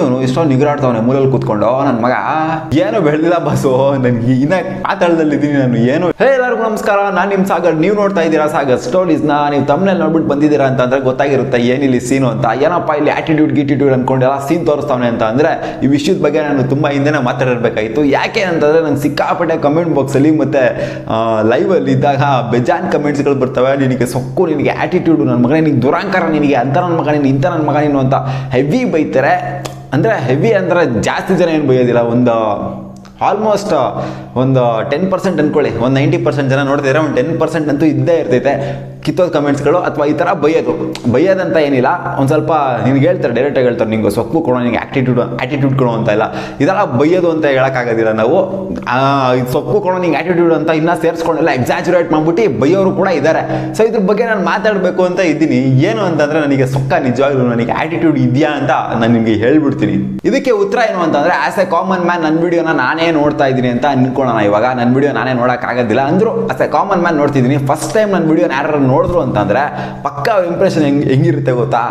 ಇವನು ಇಷ್ಟೊಂದು ನಿಗರಾಡ್ತಾವನೆ ಮೂಲಲ್ಲಿ ಕೂತ್ಕೊಂಡು ನನ್ನ ಮಗ ಏನು ಬೆಳೆದಿಲ್ಲ ಬಸ್ಸು ನನಗೆ ಇನ್ನ ಪಾತಾಳದಲ್ಲಿದ್ದೀನಿ ನಾನು ಏನು. ಹೇ ಎಲ್ಲರಿಗೂ ನಮಸ್ಕಾರ, ನಾನು ನಿಮ್ಮ ಸಾಗರ್. ನೀವು ನೋಡ್ತಾ ಇದ್ದೀರಾ ಸಾಗರ್ ಸ್ಟೋರೀಸ್ನ. ನೀವು ತಮ್ಮನೇಲಿ ನೋಡ್ಬಿಟ್ಟು ಬಂದಿದ್ದೀರಾ ಅಂತಂದ್ರೆ ಗೊತ್ತಾಗಿರುತ್ತೆ ಏನಿಲ್ಲಿ ಸೀನು ಅಂತ. ಏನಪ್ಪ ಇಲ್ಲಿ ಆಟಿಟ್ಯೂಡ್ ಅನ್ಕೊಂಡು ಎಲ್ಲ ಸೀನ್ ತೋರಿಸ್ತಾವನೆ ಅಂತ ಅಂದ್ರೆ ಈ ವಿಷಯದ ಬಗ್ಗೆ ನಾನು ತುಂಬಾ ಹಿಂದೆನೇ ಮಾತಾಡಿರ್ಬೇಕಾಗಿತ್ತು. ಯಾಕೆ ಅಂತಂದ್ರೆ ನಂಗೆ ಸಿಕ್ಕಾಪಟ್ಟೆ ಕಮೆಂಟ್ ಬಾಕ್ಸಲ್ಲಿ ಮತ್ತೆ ಲೈವಲ್ಲಿ ಇದ್ದಾಗ ಬೇಜಾನ್ ಕಮೆಂಟ್ಸ್ಗಳು ಬರ್ತವೆ. ನಿನಗೆ ಸೊಕ್ಕು, ನಿನಗೆ ಆಟಿಟ್ಯೂಡು, ನನ್ನ ಮಗ ನಿನಗೆ ದುರಾಂಕಾರ, ನಿನಗೆ ಅಂತ ನನ್ನ ಮಗ ನೀನು, ಇಂಥ ನನ್ನ ಮಗ ನೀನು ಅಂತ ಹೆವಿ ಬೈತಾರೆ. ಅಂದರೆ ಹೆವಿ ಅಂದರೆ ಜಾಸ್ತಿ ಜನ ಏನು ಬೈಯೋದಿಲ್ಲ, ಒಂದು ಆಲ್ಮೋಸ್ಟ್ ಒಂದು 10% ಅಂದ್ಕೊಳ್ಳಿ, ಒಂದು 90% ಜನ ನೋಡ್ತಿದ್ರೆ ಒಂದು 10% ಅಂತೂ ಇದ್ದೇ ಇರ್ತೈತೆ ಕಿತ್ತೋದು ಕಮೆಂಟ್ಸ್ಗಳು. ಅಥವಾ ಈ ಥರ ಬೈಯೋದಂತ ಏನಿಲ್ಲ, ಒಂದು ಸ್ವಲ್ಪ ನಿನ್ಗೆ ಹೇಳ್ತಾರೆ, ಡೈರೆಕ್ಟಾಗಿ ಹೇಳ್ತಾರೆ ನಿಂಗೆ ಸೊಪ್ಪು ಕೊಡೋ, ನಿನಗೆ ಆ್ಯಟಿಟ್ಯೂಡ್ ಕೊಡೋ ಅಂತ ಇಲ್ಲ. ಇದೆಲ್ಲ ಬೈಯೋದು ಅಂತ ಹೇಳೋಕ್ಕಾಗೋದಿಲ್ಲ ನಾವು. ಸೊಪ್ಪು ಕೊಡೋ ನಿಂಗೆ ಆ್ಯಟಿಟ್ಯೂಡ್ ಅಂತ ಇನ್ನೂ ಸೇರಿಸ್ಕೊಂಡೆಲ್ಲ ಎಕ್ಸಾಜುರೇಟ್ ಮಾಡ್ಬಿಟ್ಟು ಬೈಯೋರು ಕೂಡ ಇದ್ದಾರೆ. ಸೊ ಇದ್ರ ಬಗ್ಗೆ ನಾನು ಮಾತಾಡಬೇಕು ಅಂತ ಇದ್ದೀನಿ. ಏನು ಅಂತಂದರೆ ನನಗೆ ಸೊಕ್ಕ ನಿಜವಾಗ್ಲೂ ನನಗೆ ಆ್ಯಟಿಟ್ಯೂಡ್ ಇದೆಯಾ ಅಂತ ನಾನು ನಿಮಗೆ ಹೇಳ್ಬಿಡ್ತೀನಿ. ಇದಕ್ಕೆ ಉತ್ತರ ಏನು ಅಂತಂದರೆ ಆ್ಯಸ್ ಎ ಕಾಮನ್ ಮ್ಯಾನ್ ನನ್ನ ವಿಡಿಯೋನ ನಾನೇ ನೋಡ್ತಾ ಇದ್ದೀನಿ ಅಂತ ಅನ್ಕೊಳ್ಳೋಣ. ಇವಾಗ ನನ್ನ ವಿಡಿಯೋ ನಾನೇ ನೋಡೋಕ್ಕಾಗೋದಿಲ್ಲ ಅಂದರೂ ಆಸ್ ಎ ಕಾಮನ್ ಮ್ಯಾನ್ ನೋಡ್ತಿದ್ದೀನಿ. ಫಸ್ಟ್ ಟೈಮ್ ನನ್ನ ವಿಡಿಯೋನ ಯಾರು ನೋಡಿದ್ರು ಅಂತಂದರೆ ಪಕ್ಕ ಇಂಪ್ರೆಷನ್ ಹೆಂಗಿರುತ್ತೆ ಗೊತ್ತಾ,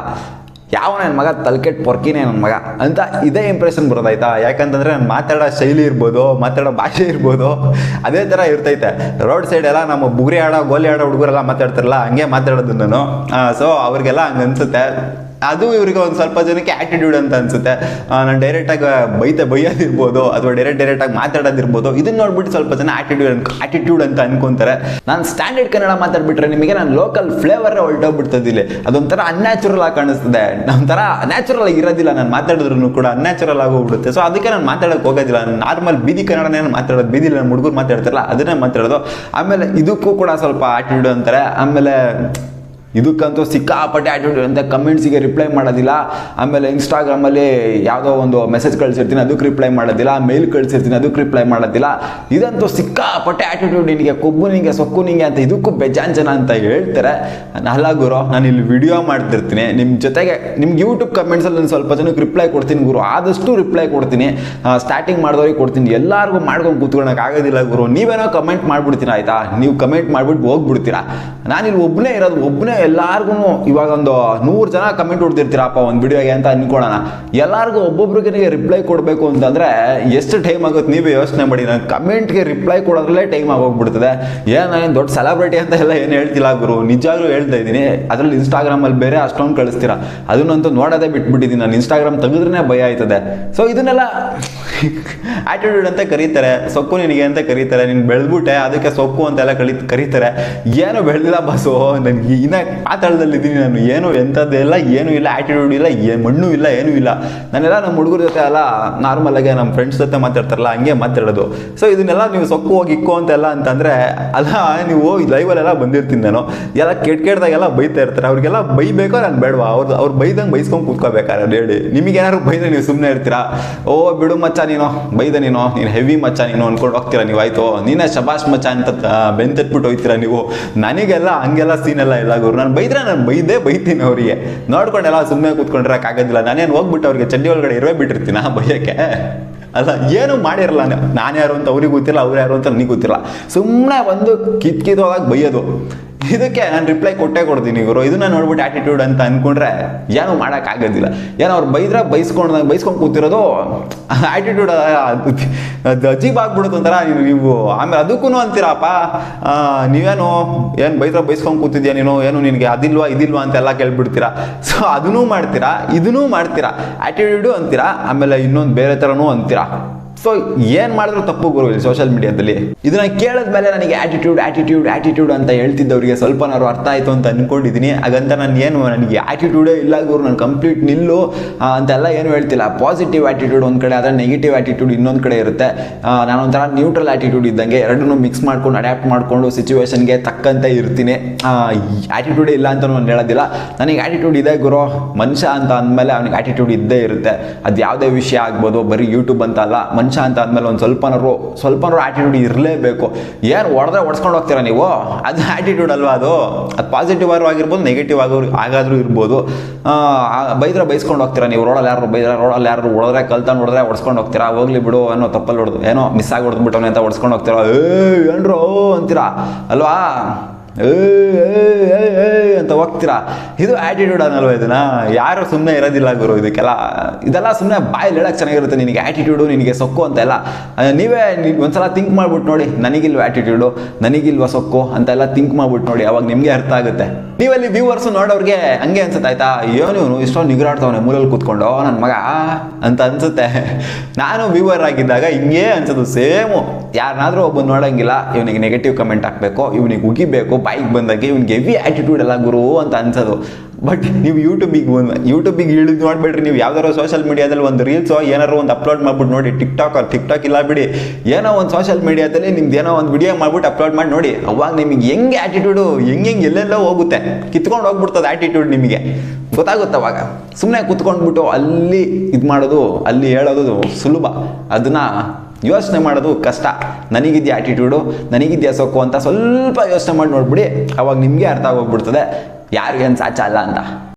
ಯಾವ ನನ್ನ ಮಗ ತಲೆಕೆಟ್ಟು ಪೊರ್ಕಿನೇ ನನ್ನ ಮಗ ಅಂತ ಇದೇ ಇಂಪ್ರೆಷನ್ ಬರೋದಾಯ್ತಾ. ಯಾಕಂತಂದರೆ ನಾನು ಮಾತಾಡೋ ಶೈಲಿ ಇರ್ಬೋದು, ಮಾತಾಡೋ ಭಾಷೆ ಇರ್ಬೋದು, ಅದೇ ಥರ ಇರ್ತೈತೆ. ರೋಡ್ ಸೈಡ್ ಎಲ್ಲ ನಮ್ಮ ಬುಗುರಿ ಆಡೋ ಗೋಲಿ ಆಡೋ ಹುಡುಗರೆಲ್ಲ ಮಾತಾಡ್ತಾರಲ್ಲ, ಹಂಗೆ ಮಾತಾಡೋದು ನಾನು. ಸೊ ಅವ್ರಿಗೆಲ್ಲ ಹಂಗೆ ಅನ್ಸುತ್ತೆ. ಅದು ಇವ್ರಿಗೆ ಒಂದು ಸ್ವಲ್ಪ ಜನಕ್ಕೆ ಆ್ಯಟಿಟ್ಯೂಡ್ ಅಂತ ಅನ್ಸುತ್ತೆ. ನಾನು ಡೈರೆಕ್ಟಾಗಿ ಬೈಯೋದಿರ್ಬೋದು ಅಥವಾ ಡೈರೆಕ್ಟಾಗಿ ಮಾತಾಡೋದಿರ್ಬೋದು, ಇದನ್ನ ನೋಡ್ಬಿಟ್ಟು ಸ್ವಲ್ಪ ಜನ ಆ್ಯಟಿಟ್ಯೂಡ್ ಅಂತ ಅನ್ಕೊಂತಾರೆ. ನಾನು ಸ್ಟ್ಯಾಂಡರ್ಡ್ ಕನ್ನಡ ಮಾತಾಡ್ಬಿಟ್ರೆ ನಿಮಗೆ ನಾನು ಲೋಕಲ್ ಫ್ಲೇವರೇ ಹೊರಟೋಗ್ಬಿಡ್ತದಿಲ್ಲ. ಅದೊಂಥರ ಅನ್ಯಾಚುರಲ್ ಆಗಿ ಕಾಣಿಸ್ತದೆ, ಒಂಥರ ನ್ಯಾಚುರಲ್ ಆಗಿ ಇರೋದಿಲ್ಲ. ನಾನು ಮಾತಾಡಿದ್ರು ಕೂಡ ಅನ್ಯಾಚುರಲ್ ಆಗಿ ಹೋಗ್ಬಿಡುತ್ತೆ. ಸೊ ಅದಕ್ಕೆ ನಾನು ಮಾತಾಡೋಕೆ ಹೋಗೋದಿಲ್ಲ. ನಾನು ನಾರ್ಮಲ್ ಬೀದಿ ಕನ್ನಡನೇ ಮಾತಾಡೋದು, ಬೀದಿಲಿ ನಮ್ಮ ಹುಡುಗರು ಮಾತಾಡ್ತಾರಲ್ಲ ಅದನ್ನೇ ಮಾತಾಡೋದು. ಆಮೇಲೆ ಇದಕ್ಕೂ ಕೂಡ ಸ್ವಲ್ಪ ಆ್ಯಟಿಟ್ಯೂಡ್ ಅಂತಾರೆ. ಆಮೇಲೆ ಇದಕ್ಕಂತೂ ಸಿಕ್ಕಾಪಟ್ಟೆ ಆ್ಯಟಿಟ್ಯೂಡ್ ಅಂತ ಕಮೆಂಟ್ಸಿಗೆ ರಿಪ್ಲೈ ಮಾಡೋದಿಲ್ಲ. ಆಮೇಲೆ ಇನ್ಸ್ಟಾಗ್ರಾಮಲ್ಲಿ ಯಾವುದೋ ಒಂದು ಮೆಸೇಜ್ ಕಳಿಸಿರ್ತೀನಿ ಅದಕ್ಕೆ ರಿಪ್ಲೈ ಮಾಡೋದಿಲ್ಲ, ಮೇಲ್ ಕಳಿಸಿರ್ತೀನಿ ಅದಕ್ಕೆ ರಿಪ್ಲೈ ಮಾಡೋದಿಲ್ಲ. ಇದಂತೂ ಸಿಕ್ಕಾಪಟ್ಟೆ ಆ್ಯಟಿಟ್ಯೂಡ್, ನಿನಗೆ ಕೊಬ್ಬು, ನಿನಗೆ ಸೊಕ್ಕು, ನಿನಗೆ ಅಂತ ಇದಕ್ಕೂ ಬೇಜಾನ್ ಜನ ಅಂತ ಹೇಳ್ತಾರೆ. ಅಲ್ಲ ಗುರು, ನಾನು ಇಲ್ಲಿ ವಿಡಿಯೋ ಮಾಡ್ತಿರ್ತೀನಿ ನಿಮ್ಮ ಜೊತೆಗೆ, ನಿಮ್ಗೆ ಯೂಟ್ಯೂಬ್ ಕಮೆಂಟ್ಸಲ್ಲಿ ನಾನು ಸ್ವಲ್ಪ ಜನಕ್ಕೆ ರಿಪ್ಲೈ ಕೊಡ್ತೀನಿ ಗುರು, ಆದಷ್ಟು ರಿಪ್ಲೈ ಕೊಡ್ತೀನಿ. ಸ್ಟಾರ್ಟಿಂಗ್ ಮಾಡಿದವ್ರಿಗೆ ಕೊಡ್ತೀನಿ, ಎಲ್ಲರಿಗೂ ಮಾಡ್ಕೊಂಡು ಕೂತ್ಕೊಳ್ಳೋಕೆ ಆಗೋದಿಲ್ಲ ಗುರು. ನೀವೇನೋ ಕಮೆಂಟ್ ಮಾಡ್ಬಿಡ್ತೀನಿ ಆಯಿತಾ, ನೀವು ಕಮೆಂಟ್ ಮಾಡಿಬಿಟ್ಟು ಹೋಗ್ಬಿಡ್ತೀರಾ. ನಾನಿಲ್ಲಿ ಒಬ್ಬನೇ ಇರೋದು, ಒಬ್ಬನೇ ಎಲ್ಲಾರ್ಗು. ಇವಾಗ ಒಂದು 100 ಜನ ಕಮೆಂಟ್ ಹೊಡ್ತಿರ್ತೀರಪ್ಪ ಒಂದು ವಿಡಿಯೋಗೆ ಅಂತ ಅನ್ಕೊಳ್ಳೋಣ. ಎಲ್ಲರಿಗೂ ಒಬ್ಬೊಬ್ರಿಗೆ ರಿಪ್ಲೈ ಕೊಡಬೇಕು ಅಂತಂದರೆ ಎಷ್ಟು ಟೈಮ್ ಆಗುತ್ತೆ ನೀವೇ ಯೋಚನೆ ಮಾಡಿ. ನಾನು ಕಮೆಂಟ್ಗೆ ರಿಪ್ಲೈ ಕೊಡೋದ್ರಲ್ಲೇ ಟೈಮ್ ಆಗೋಗ್ಬಿಡ್ತದೆ. ನಾನೇನು ದೊಡ್ಡ ಸೆಲೆಬ್ರಿಟಿ ಅಂತ ಎಲ್ಲ ಏನು ಹೇಳ್ತಿಲ್ಲ ಗುರು, ನಿಜವಾಗ್ಲೂ ಹೇಳ್ತಾ ಇದ್ದೀನಿ. ಅದರಲ್ಲಿ ಇನ್ಸ್ಟಾಗ್ರಾಮಲ್ಲಿ ಬೇರೆ ಅಷ್ಟೊಂದು ಕಳಿಸ್ತೀರಾ, ಅದನ್ನಂತೂ ನೋಡೋದೇ ಬಿಟ್ಬಿಟ್ಟಿದ್ದೀನಿ ನಾನು. ಇನ್ಸ್ಟಾಗ್ರಾಮ್ ತೆಗೆದ್ರೇ ಭಯ ಆಯ್ತದೆ. ಸೊ ಇದನ್ನೆಲ್ಲ ಆ್ಯಟಿಟ್ಯೂಡ್ ಅಂತ ಕರೀತಾರೆ, ಸೊಕ್ಕು ನಿನಗೆ ಅಂತ ಕರೀತಾರೆ. ನೀನು ಬೆಳೆದ್ಬಿಟ್ಟೆ ಅದಕ್ಕೆ ಸೊಕ್ಕು ಅಂತೆಲ್ಲ ಕರೀತಾರೆ. ಏನು ಬೆಳೆದಿಲ್ಲ ಬಸ್ಸು, ನನಗೆ ಇನ್ನ ಪಾತಾಳದಲ್ಲಿದ್ದೀನಿ ನಾನು. ಏನು ಎಂಥದ್ದೆಲ್ಲ ಏನೂ ಇಲ್ಲ, ಆ್ಯಟಿಟ್ಯೂಡ್ ಇಲ್ಲ, ಮಣ್ಣು ಇಲ್ಲ, ಏನೂ ಇಲ್ಲ. ನಾನೆಲ್ಲ ನಮ್ಮ ಹುಡುಗರ ಜೊತೆ ಎಲ್ಲ ನಾರ್ಮಲಾಗೆ ನಮ್ಮ ಫ್ರೆಂಡ್ಸ್ ಜೊತೆ ಮಾತಾಡ್ತಾರಲ್ಲ ಹಂಗೆ ಮಾತಾಡೋದು. ಸೊ ಇದನ್ನೆಲ್ಲ ನೀವು ಸೊಕ್ಕು ಹೋಗಿ ಇಕ್ಕೋ ಅಂತೆಲ್ಲ ಅಂತಂದರೆ ಅಲ್ಲ, ನೀವು ಲೈವಲ್ಲೆಲ್ಲ ಬಂದಿರ್ತೀನಿ ನಾನು. ಎಲ್ಲ ಕೆಟ್ಟದಾಗೆಲ್ಲ ಬೈತಾ ಇರ್ತಾರೆ. ಅವ್ರಿಗೆಲ್ಲ ಬೈಬೇಕೋ ನಾನು ಬೇಡವಾ? ಅವ್ರು ಬೈದಂಗೆ ಬೈಸ್ಕೊಂಡು ಕೂತ್ಕೋಬೇಕಾರೆ ಹೇಳಿ. ನಿಮಗೇನಾದ್ರು ಬೈದ್ರೆ ನೀವು ಸುಮ್ಮನೆ ಇರ್ತೀರಾ? ಓ ಬಿಡು ಮಚ್ಚ ನೀನು ಬೈದೆ, ನೀನು ಹೆವಿ ಮಚ್ಚ ನೀನು ಅನ್ಕೊಂಡು ಹೋಗ್ತೀರಾ ನೀವು. ಆಯಿತು ನೀನೇ ಶಬಾಷ್ ಮಚ್ಚ ಅಂತ ಬೆಂತಟ್ಬಿಟ್ಟು ಹೋಗ್ತೀರಾ ನೀವು. ನನಗೆಲ್ಲ ಹಂಗೆಲ್ಲ ಸೀನೆಲ್ಲ ಇಲ್ಲ ಗುರು. ನಾನು ಬೈದ್ರೆ ನಾನು ಬೈತೀನಿ ಅವರಿಗೆ. ನೋಡ್ಕೊಂಡೆಲ್ಲ ಸುಮ್ಮನೆ ಕೂತ್ಕೊಂಡಿರೋಕ್ಕಾಗೋದಿಲ್ಲ. ನಾನೇನು ಹೋಗ್ಬಿಟ್ಟು ಅವ್ರಿಗೆ ಚಡ್ಡಿ ಒಳಗಡೆ ಇರುವೆ ಬಿಟ್ಟಿರ್ತೀನಿ ಬೈಯೋಕ್ಕೆ. ಅಲ್ಲ, ಏನು ಮಾಡಿರಲ್ಲ. ನಾನು ಯಾರು ಅಂತ ಅವ್ರಿಗೆ ಗೊತ್ತಿಲ್ಲ, ಅವ್ರು ಯಾರು ಅಂತ ನನಗೆ ಗೊತ್ತಿಲ್ಲ. ಸುಮ್ಮನೆ ಒಂದು ಕಿತ್ಕಿದೋದಾಗ ಬೈಯೋದು. ಇದಕ್ಕೆ ನಾನು ರಿಪ್ಲೈ ಕೊಡ್ತೀನಿ ಗುರು. ಇದನ್ನ ನೋಡ್ಬಿಟ್ಟು ಆ್ಯಟಿಟ್ಯೂಡ್ ಅಂತ ಅಂದ್ಕೊಂಡ್ರೆ ಏನೂ ಮಾಡೋಕ್ಕಾಗೋದಿಲ್ಲ. ಏನೋ ಅವ್ರು ಬೈದ್ರೆ ಬೈಸ್ಕೊಂಡು ಕೂತಿರೋದು ಆ್ಯಟಿಟ್ಯೂಡ್. ಅದು ಅಜೀಬ್ ಆಗ್ಬಿಡುತ್ತೆ ಒಂಥರ. ನೀವು ಆಮೇಲೆ ಅದಕ್ಕೂ ಅಂತೀರಪ್ಪ, ನೀವೇನು ಏನು ಬೈದ್ರೆ ಬೈಸ್ಕೊಂಡು ಕೂತಿದ್ಯಾ ನೀನು, ಏನು ನಿನಗೆ ಅದಿಲ್ವಾ ಇದಿಲ್ವಾ ಅಂತೆಲ್ಲ ಕೇಳ್ಬಿಡ್ತೀರಾ. ಸೊ ಅದನ್ನೂ ಮಾಡ್ತೀರಾ, ಇದನ್ನೂ ಮಾಡ್ತೀರಾ, ಆ್ಯಟಿಟ್ಯೂಡು ಅಂತೀರಾ, ಆಮೇಲೆ ಇನ್ನೊಂದು ಬೇರೆ ಥರನೂ ಅಂತೀರಾ. ಸೊ ಏನು ಮಾಡಿದ್ರು ತಪ್ಪು ಗುರು ಇಲ್ಲಿ ಸೋಷಿಯಲ್ ಮೀಡಿಯಾದಲ್ಲಿ. ಇದನ್ನ ಕೇಳಿದ್ಮೇಲೆ ನನಗೆ ಆ್ಯಟಿಟ್ಯೂಡ್ ಅಂತ ಹೇಳ್ತಿದ್ದವರಿಗೆ ಸ್ವಲ್ಪನಾದ್ರು ಅರ್ಥ ಆಯಿತು ಅಂತ ಅಂದ್ಕೊಂಡಿದ್ದೀನಿ. ಹಾಗಂತ ನನಗೆ ಆ್ಯಟಿಟ್ಯೂಡೇ ಇಲ್ಲ ಗುರು, ನಾನು ಕಂಪ್ಲೀಟ್ ನಿಲ್ಲು ಅಂತೆಲ್ಲ ಏನು ಹೇಳ್ತಿಲ್ಲ. ಪಾಸಿಟಿವ್ ಆ್ಯಟಿಟ್ಯೂಡ್ ಒಂದು ಕಡೆ, ಆದರೆ ನೆಗೆಟಿವ್ ಆ್ಯಟಿಟ್ಯೂಡ್ ಇನ್ನೊಂದು ಕಡೆ ಇರುತ್ತೆ. ನಾನೊಂಥರ ನ್ಯೂಟ್ರಲ್ ಆ್ಯಟಿಟ್ಯೂಡ್ ಇದ್ದಂಗೆ, ಎರಡನ್ನೂ ಮಿಕ್ಸ್ ಮಾಡ್ಕೊಂಡು ಅಡ್ಯಾಪ್ಟ್ ಮಾಡಿಕೊಂಡು ಸಿಚುವೇಶನ್ಗೆ ತಕ್ಕಂತೆ ಇರ್ತೀನಿ. ಆ್ಯಟಿಟ್ಯೂಡೇ ಇಲ್ಲ ಅಂತ ನಾನು ಹೇಳೋದಿಲ್ಲ. ನನಗೆ ಆ್ಯಟಿಟ್ಯೂಡ್ ಇದೆ ಗುರು. ಮನುಷ್ಯ ಅಂತ ಅಂದಮೇಲೆ ಅವನಿಗೆ ಆ್ಯಟಿಟ್ಯೂಡ್ ಇದ್ದೇ ಇರುತ್ತೆ. ಅದು ಯಾವುದೇ ವಿಷಯ ಆಗ್ಬೋದು, ಬರೀ ಯೂಟ್ಯೂಬ್ ಅಂತ ಅಲ್ಲ. ಮನುಷ್ಯ ಅಂತ ಆದಮೇಲೆ ಒಂದು ಸ್ವಲ್ಪನಾರು ಆ್ಯಟಿಟ್ಯೂಡ್ ಇರಲೇಬೇಕು. ಏನು ಹೊಡೆಸ್ಕೊಂಡು ಹೋಗ್ತೀರಾ ನೀವು, ಅದು ಆ್ಯಟಿಟ್ಯೂಡ್ ಅಲ್ವಾ? ಅದು ಪಾಸಿಟಿವ್ ಆಗಿರ್ಬೋದು, ನೆಗೆಟಿವ್ ಆಗಾದರೂ ಇರ್ಬೋದು. ಬೈದ್ರೆ ಬೈಸ್ಕೊಂಡು ಹೋಗ್ತೀರಾ ನೀವು. ರೋಡಲ್ಲಿ ಯಾರು ಹೊಡೆದ್ರೆ ಕಲ್ತಾನು ಹೊಡೆದ್ರೆ ಹೊಡ್ಸ್ಕೊಂಡು ಹೋಗ್ತೀರಾ. ಹೋಗ್ಲಿ ಬಿಡು, ಏನೋ ತಪ್ಪಲ್ಲಿ ಹೊಡೆದು ಏನೋ ಮಿಸ್ ಆಗಿ ಹೊಡೆದ್ಬಿಟ್ಟವನೇ ಅಂತ ಹೊಡ್ಸ್ಕೊಂಡು ಹೋಗ್ತೀರಾ. ಏನ್ರೋ ಅಂತೀರಾ ಅಲ್ವಾ? ಅಂತ ಹೋಗ್ತೀರಾ. ಇದು ಆ್ಯಟಿಟ್ಯೂಡ್ ಅನ್ನಲ್ವ ಇದನ್ನ? ಯಾರು ಸುಮ್ಮನೆ ಇರೋದಿಲ್ಲ ಗುರು ಇದಕ್ಕೆಲ್ಲ. ಇದೆಲ್ಲ ಸುಮ್ಮನೆ ಬಾಯಲ್ಲಿ ಹೇಳಕ್ಕೆ ಚೆನ್ನಾಗಿರುತ್ತೆ, ನಿನಗೆ ಆ್ಯಟಿಟ್ಯೂಡು, ನಿನಗೆ ಸೊಕ್ಕು ಅಂತೆಲ್ಲ. ನೀವೇ ಒಂದ್ಸಲ ಥಿಂಕ್ ಮಾಡ್ಬಿಟ್ಟು ನೋಡಿ, ನನಗಿಲ್ವ ಆ್ಯಟಿಟ್ಯೂಡು, ನನಗಿಲ್ವ ಸೊಕ್ಕು ಅಂತೆಲ್ಲ ಥಿಂಕ್ ಮಾಡ್ಬಿಟ್ಟು ನೋಡಿ, ಅವಾಗ ನಿಮಗೆ ಅರ್ಥ ಆಗುತ್ತೆ. ನೀವಲ್ಲಿ ವ್ಯೂವರ್ಸು ನೋಡೋರಿಗೆ ಹಂಗೆ ಅನ್ಸುತ್ತೆ ಆಯ್ತಾ, ಏನು ಇವನು ಇಷ್ಟೊಂದು ನಿಗ್ರಾಡ್ತವನೆ ಮೂಲಲ್ಲಿ ಕೂತ್ಕೊಂಡು ನನ್ನ ಮಗ ಅಂತ ಅನ್ಸುತ್ತೆ. ನಾನು ವ್ಯೂವರ್ ಆಗಿದ್ದಾಗ ಹಿಂಗೇ ಅನ್ಸೋದು ಸೇಮು. ಯಾರನ್ನಾದ್ರೂ ಒಬ್ಬ ನೋಡೋಂಗಿಲ್ಲ, ಇವನಿಗೆ ನೆಗೆಟಿವ್ ಕಮೆಂಟ್ ಹಾಕಬೇಕು, ಇವನಿಗೆ ಉಗಿಬೇಕು, ಬಾಯಿಗೆ ಬಂದಾಗೆ ಇವ್ನಿಗೆ ಹೆವಿ ಆ್ಯಟಿಟ್ಯೂಡ್ ಎಲ್ಲ ಗುರು ಅಂತ ಅನ್ಸೋದು. ಬಟ್ ನೀವು ಯೂಟ್ಯೂಬಿಗೆ ಇಳಿದು ನೋಡ್ಬೇಡ್ರಿ. ನೀವು ಯಾವ್ದಾರೋ ಸೋಷಿಯಲ್ ಮೀಡಿಯಾದಲ್ಲಿ ಒಂದು ರೀಲ್ಸೋ ಏನಾರು ಒಂದು ಅಪ್ಲೋಡ್ ಮಾಡ್ಬಿಟ್ಟು ನೋಡಿ, ಟಿಕ್ಟಾಕ್ ಇಲ್ಲ ಬಿಡಿ, ಏನೋ ಒಂದು ಸೋಷಿಯಲ್ ಮೀಡಿಯಾದಲ್ಲಿ ನಿಮ್ದು ಏನೋ ಒಂದು ವಿಡಿಯೋ ಮಾಡ್ಬಿಟ್ಟು ಅಪ್ಲೋಡ್ ಮಾಡಿ ನೋಡಿ, ಅವಾಗ ನಿಮಗೆ ಹೆಂಗೆ ಆ್ಯಟಿಟ್ಯೂಡು ಹೆಂಗೆ ಎಲ್ಲೆಲ್ಲೋ ಹೋಗುತ್ತೆ, ಕಿತ್ಕೊಂಡು ಹೋಗ್ಬಿಡ್ತದೆ ಆ್ಯಟಿಟ್ಯೂಡ್, ನಿಮಗೆ ಗೊತ್ತಾಗುತ್ತೆ. ಅವಾಗ ಸುಮ್ಮನೆ ಕುತ್ಕೊಂಡ್ಬಿಟ್ಟು ಅಲ್ಲಿ ಇದು ಮಾಡೋದು, ಅಲ್ಲಿ ಹೇಳೋದು ಸುಲಭ, ಅದನ್ನ ಯೋಚನೆ ಮಾಡೋದು ಕಷ್ಟ. ನನಗಿದ್ಯಾ ಆ್ಯಟಿಟ್ಯೂಡು, ನನಗಿದ್ಯಾ ಸೊಕ್ಕು ಅಂತ ಸ್ವಲ್ಪ ಯೋಚನೆ ಮಾಡಿ ನೋಡ್ಬಿಡಿ, ಅವಾಗ ನಿಮಗೆ ಅರ್ಥ ಆಗೋಗ್ಬಿಡ್ತದೆ ಯಾರಿಗೇನು ಸಾಚ ಅಲ್ಲ ಅಂತ.